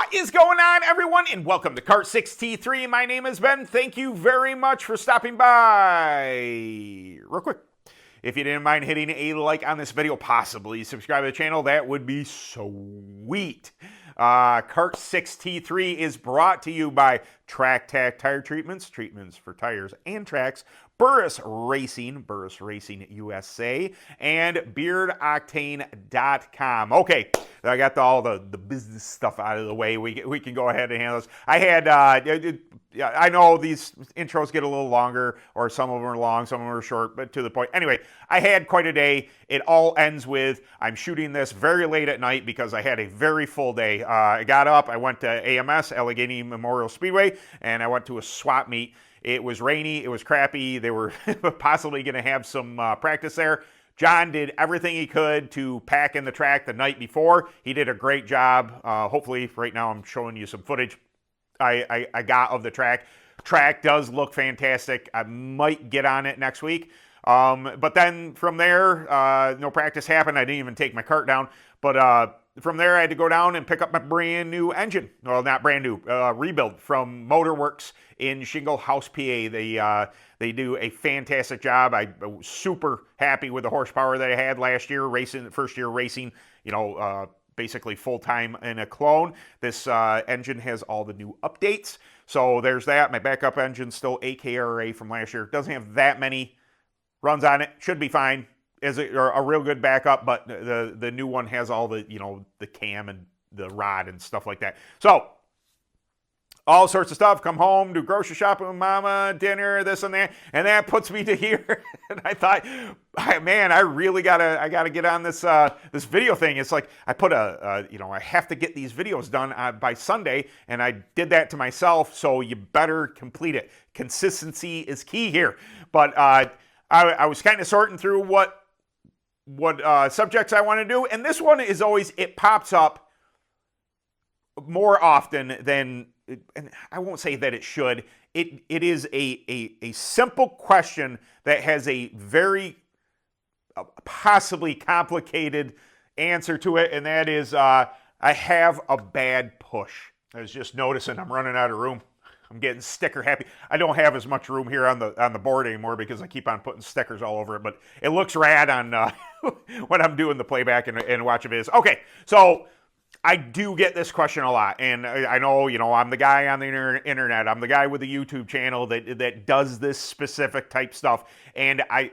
What is going on, everyone, and welcome to Kart 6T3. My name is Ben. Thank you very much for stopping by. Real quick, if you didn't mind hitting a like on this video, possibly subscribe to the channel, that would be sweet. Kart 6T3 is brought to you by Track Tack Tire Treatments, treatments for tires and tracks, Burris Racing, Burris Racing USA, and BeardOctane.com. Okay, I got all the business stuff out of the way. We can go ahead and handle this. I had, I know these intros get a little longer, or some of them are long, some of them are short, but to the point. Anyway, I had quite a day. It all ends with, I'm shooting this very late at night because I had a very full day. I got up, I went to AMS, Allegheny Memorial Speedway, and I went to a swap meet. It was rainy, it was crappy, they were possibly going to have some practice there. John did everything he could to pack in the track the night before. He did a great job. Hopefully, right now I'm showing you some footage I got of the track. Track does look fantastic. I might get on it next week. But then from there, no practice happened. I didn't even take my cart down. But from there, I had to go down and pick up my brand new engine. Well, not brand new, rebuild from Motorworks in Shingle House, PA. They do a fantastic job. I was super happy with the horsepower that I had last year, first year racing, basically full-time in a clone. This engine has all the new updates. So there's that. My backup engine's still AKRA from last year. Doesn't have that many runs on it. Should be fine. Is it a real good backup, but the new one has all the, the cam and the rod and stuff like that. So all sorts of stuff. Come home, do grocery shopping with mama, dinner, this and that puts me to here. And I thought, man, I gotta get on this this video thing. It's like I put I have to get these videos done by Sunday, and I did that to myself. So you better complete it. Consistency is key here. But I was kind of sorting through what subjects I want to do, and this one is always, it pops up more often than, and I won't say that it should. It is a simple question that has a very possibly complicated answer to it, and that is, I have a bad push. I was just noticing I'm running out of room. I'm getting sticker happy. I don't have as much room here on the board anymore because I keep on putting stickers all over it, but it looks rad on when I'm doing the playback and watching videos. Okay, so I do get this question a lot, and I know, I'm the guy on the internet. I'm the guy with the YouTube channel that does this specific type stuff, and I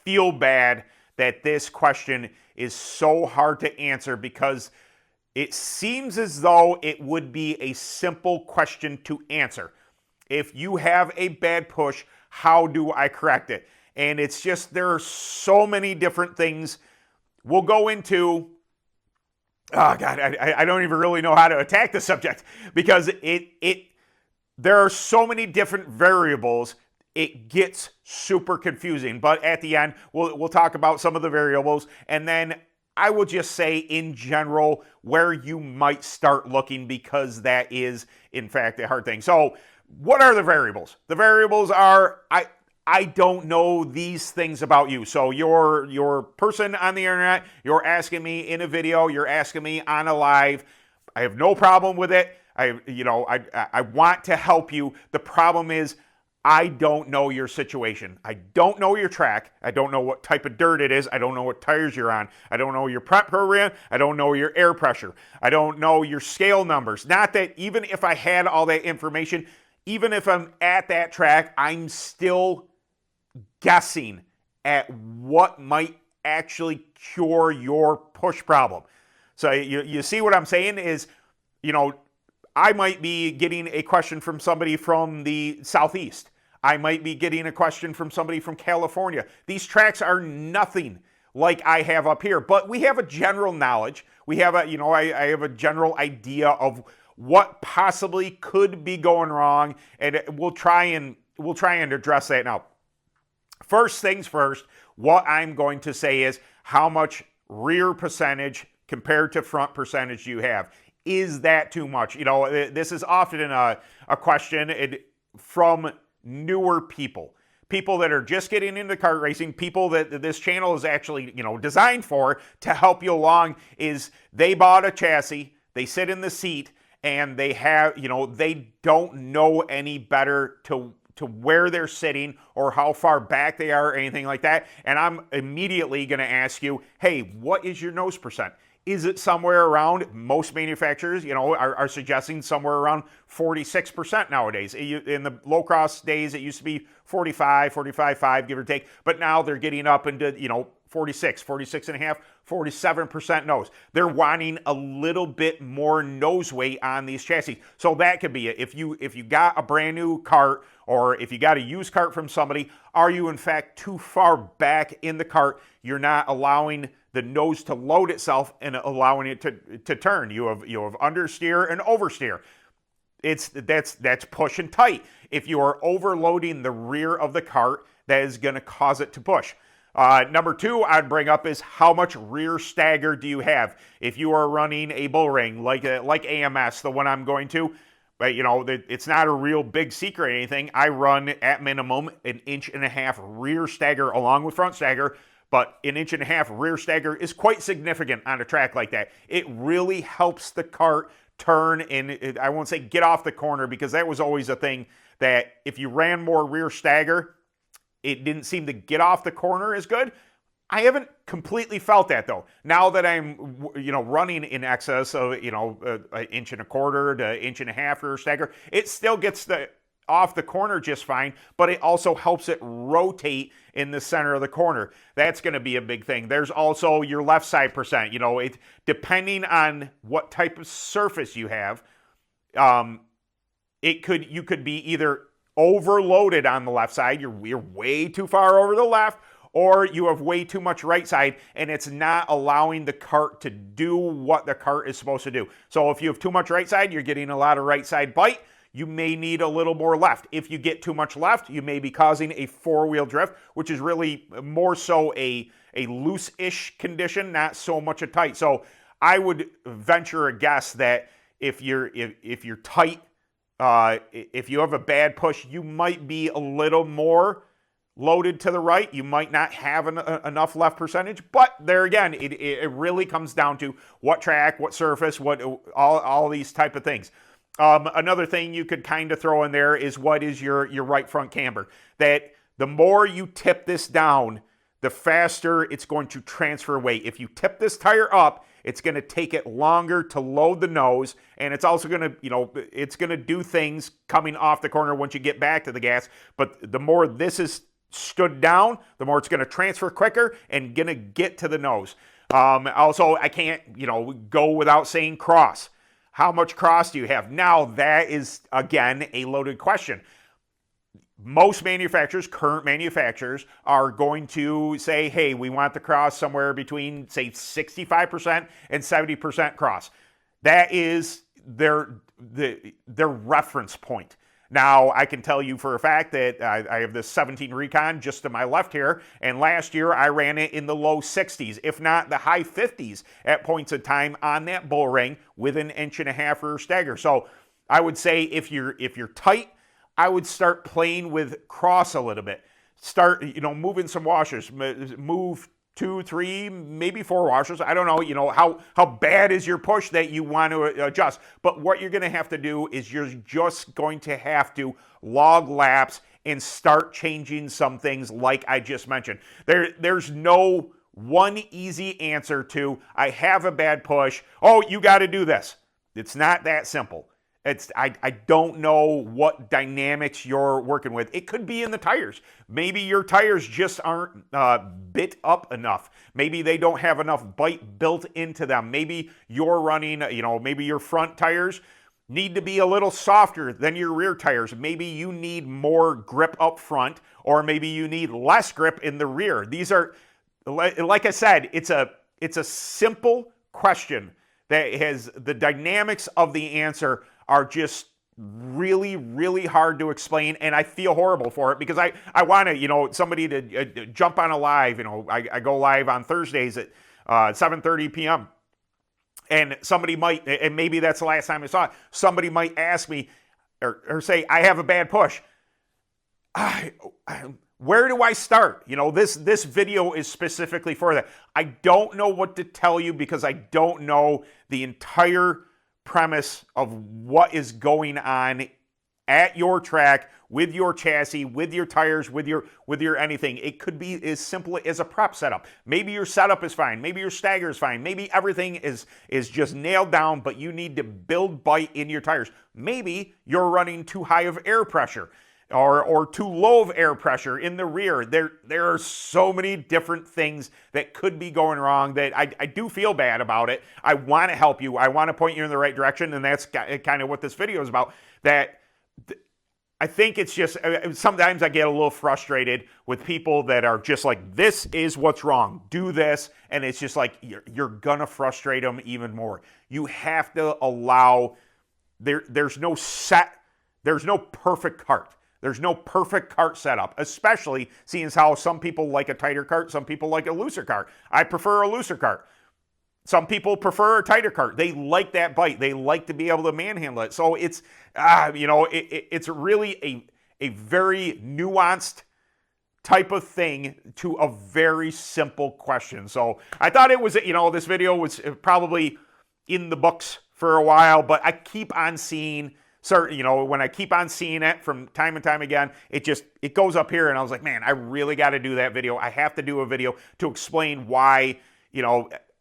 feel bad that this question is so hard to answer because it seems as though it would be a simple question to answer. If you have a bad push, how do I correct it? And it's just, there are so many different things we'll go into. Oh God, I don't even really know how to attack the subject because there are so many different variables. It gets super confusing. But at the end, we'll talk about some of the variables, and then I will just say in general where you might start looking, because that is, in fact, a hard thing. So what are the variables? The variables are, I don't know these things about you. So you're person on the internet, you're asking me in a video, you're asking me on a live. I have no problem with it. I want to help you. The problem is, I don't know your situation. I don't know your track. I don't know what type of dirt it is. I don't know what tires you're on. I don't know your prep program. I don't know your air pressure. I don't know your scale numbers. Not that even if I had all that information, even if I'm at that track, I'm still guessing at what might actually cure your push problem. So you see what I'm saying is, I might be getting a question from somebody from the Southeast. I might be getting a question from somebody from California. These tracks are nothing like I have up here, but we have a general knowledge. We have I have a general idea of what possibly could be going wrong, and we'll try and address that now. First things first, what I'm going to say is how much rear percentage compared to front percentage you have. Is that too much? This is often a question from newer people that are just getting into kart racing, people that this channel is actually, designed for to help you along. Is they bought a chassis, they sit in the seat and they have, they don't know any better to where they're sitting or how far back they are or anything like that. And I'm immediately going to ask you, hey, what is your nose percent? Is it somewhere around, most manufacturers, are suggesting somewhere around 46% nowadays. In the low cross days, it used to be 45, 45.5, give or take. But now they're getting up into, 46, 46 and a half, 47% nose. They're wanting a little bit more nose weight on these chassis. So that could be it. If you got a brand new cart or if you got a used cart from somebody, are you in fact too far back in the cart? You're not allowing the nose to load itself and allowing it to turn. You have understeer and oversteer. That's push and tight. If you are overloading the rear of the cart, that is going to cause it to push. Number two I'd bring up is how much rear stagger do you have? If you are running a bull ring like AMS, the one I'm going to, but it's not a real big secret or anything. I run at minimum 1.5 inches rear stagger along with front stagger. But 1.5 inches rear stagger is quite significant on a track like that. It really helps the cart turn and I won't say get off the corner because that was always a thing that if you ran more rear stagger, it didn't seem to get off the corner as good. I haven't completely felt that though. Now that I'm, running in excess of, 1.25 inches to 1.5 inches rear stagger, it still gets off the corner just fine, but it also helps it rotate in the center of the corner. That's going to be a big thing. There's also your left side percent. Depending on what type of surface you have, you could be either overloaded on the left side, you're way too far over the left, or you have way too much right side and it's not allowing the cart to do what the cart is supposed to do. So if you have too much right side, you're getting a lot of right side bite. You may need a little more left. If you get too much left, you may be causing a four-wheel drift, which is really more so a loose-ish condition, not so much a tight. So I would venture a guess that if you're tight, if you have a bad push, you might be a little more loaded to the right. You might not have enough left percentage, but there again, it really comes down to what track, what surface, what all these type of things. Another thing you could kind of throw in there is what is your right front camber. That the more you tip this down, the faster it's going to transfer weight. If you tip this tire up, it's going to take it longer to load the nose, and it's also going to, it's going to do things coming off the corner once you get back to the gas. But the more this is stood down, the more it's going to transfer quicker and going to get to the nose. Also, I can't, go without saying cross. How much cross do you have? Now, that is, again, a loaded question. Most manufacturers, current manufacturers, are going to say, hey, we want the cross somewhere between, say, 65% and 70% cross. That is their reference point. Now, I can tell you for a fact that I have this 17 Recon just to my left here, and last year I ran it in the low 60s, if not the high 50s at points of time on that bull ring with 1.5 inches rear stagger. So I would say if you're tight, I would start playing with cross a little bit. Start, moving some washers, move 2, 3, maybe 4 washers. I don't know, how bad is your push that you want to adjust. But what you're going to have to do is you're just going to have to log laps and start changing some things like I just mentioned. There's no one easy answer to, I have a bad push. Oh, you got to do this. It's not that simple. I don't know what dynamics you're working with. It could be in the tires. Maybe your tires just aren't bit up enough. Maybe they don't have enough bite built into them. Maybe you're running, maybe your front tires need to be a little softer than your rear tires. Maybe you need more grip up front, or maybe you need less grip in the rear. These are, like I said, it's a simple question that has the dynamics of the answer are just really, really hard to explain, and I feel horrible for it because I want to, somebody to jump on a live. I go live on Thursdays at 7:30 p.m. and somebody might, and maybe that's the last time I saw it, somebody might ask me or say, I have a bad push. Where do I start? This video is specifically for that. I don't know what to tell you because I don't know the entire premise of what is going on at your track, with your chassis, with your tires, with your anything. It could be as simple as a prop setup. Maybe your setup is fine. Maybe your stagger is fine. Maybe everything is just nailed down, but you need to build bite in your tires. Maybe you're running too high of air pressure or too low of air pressure in the rear. There are so many different things that could be going wrong that I do feel bad about it. I want to help you. I want to point you in the right direction, and that's kind of what this video is about. That I think it's just, sometimes I get a little frustrated with people that are just like, this is what's wrong, do this, and it's just like, you're gonna frustrate them even more. You have to allow, there's no perfect kart. There's no perfect kart setup, especially seeing as how some people like a tighter kart, some people like a looser kart. I prefer a looser kart. Some people prefer a tighter kart. They like that bite. They like to be able to manhandle it. So it's, it's really a very nuanced type of thing to a very simple question. So I thought it was, this video was probably in the books for a while, but I keep on seeing when I keep on seeing it from time and time again, it goes up here, and I was like, man, I really got to do that video. I have to do a video to explain why,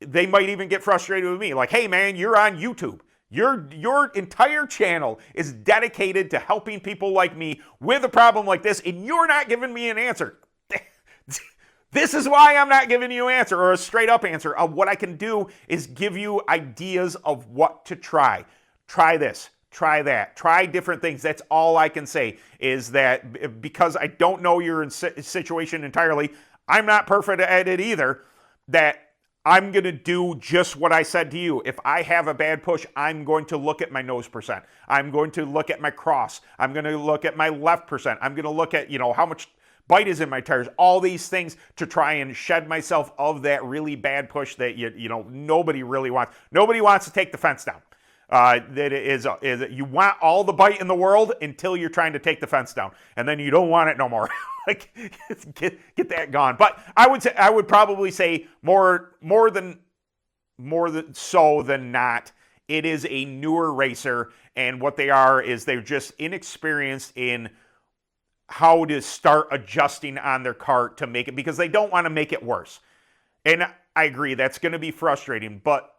they might even get frustrated with me. Like, hey man, you're on YouTube. Your entire channel is dedicated to helping people like me with a problem like this, and you're not giving me an answer. This is why I'm not giving you an answer, or a straight up answer. What I can do is give you ideas of what to try. Try this, try that, try different things. That's all I can say, is that because I don't know your situation entirely, I'm not perfect at it either, that I'm going to do just what I said to you. If I have a bad push, I'm going to look at my nose percent. I'm going to look at my cross. I'm going to look at my left percent. I'm going to look at, how much bite is in my tires. All these things to try and shed myself of that really bad push that, nobody really wants. Nobody wants to take the fence down. That is you want all the bite in the world until you're trying to take the fence down, and then you don't want it no more. Like, get that gone. But I would probably say more than so than not, it is a newer racer, and what they are is they're just inexperienced in how to start adjusting on their kart to make it, because they don't want to make it worse. And I agree, that's going to be frustrating, but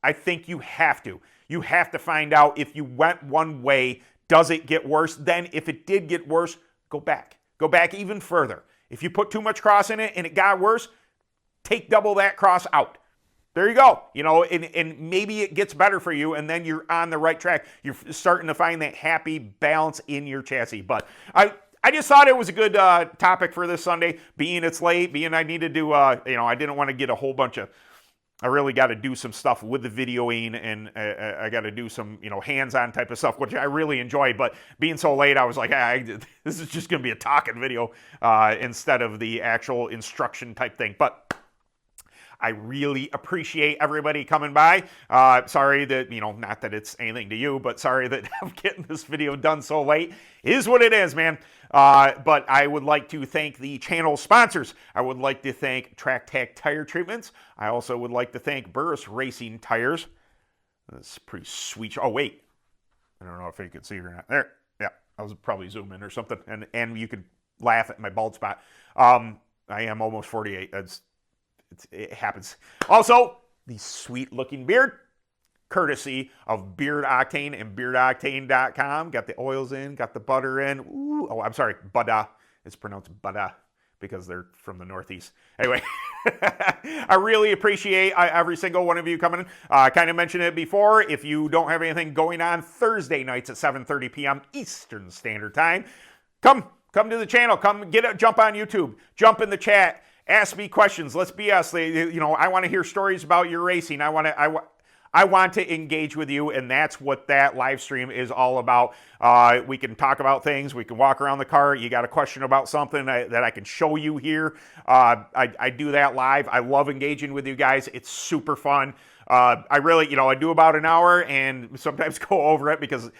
I think you have to. You have to find out, if you went one way, does it get worse? Then if it did get worse, go back. Go back even further. If you put too much cross in it and it got worse, take double that cross out. There you go. And maybe it gets better for you, and then you're on the right track. You're starting to find that happy balance in your chassis. But I just thought it was a good topic for this Sunday, being it's late, being I needed to, I didn't want to get a whole bunch of, I really got to do some stuff with the videoing, and I got to do some, hands-on type of stuff, which I really enjoy. But being so late, I was like, this is just going to be a talking video instead of the actual instruction type thing. But I really appreciate everybody coming by. Sorry that, not that it's anything to you, but sorry that I'm getting this video done so late. It is what it is, man. But I would like to thank the channel sponsors. I would like to thank Track Tack Tire Treatments. I also would like to thank Burris Racing Tires. That's pretty sweet. Oh, wait. I don't know if you can see it or not. There. Yeah, I was probably zooming or something. And you could laugh at my bald spot. I am almost 48. It happens. Also, the sweet-looking beard, courtesy of Beard Octane and beardoctane.com. Got the oils in, got the butter in. Ooh, oh, I'm sorry, butter. It's pronounced butter because they're from the Northeast. Anyway, I really appreciate every single one of you coming in. I kind of mentioned it before. If you don't have anything going on Thursday nights at 7:30 p.m. Eastern Standard Time, come to the channel. Jump on YouTube. Jump in the chat. Ask me questions. Let's BS. I want to hear stories about your racing. I want to engage with you, and that's what that live stream is all about. We can talk about things. We can walk around the car. You got a question about something that I can show you here. I do that live. I love engaging with you guys. It's super fun. I really, I do about an hour and sometimes go over it because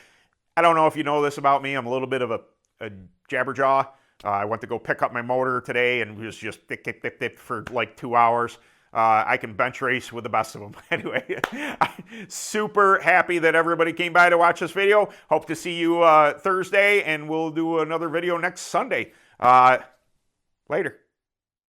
I don't know if you know this about me. I'm a little bit of a jabberjaw. I went to go pick up my motor today and was just thick for like 2 hours. I can bench race with the best of them. Anyway, super happy that everybody came by to watch this video. Hope to see you Thursday, and we'll do another video next Sunday. Later.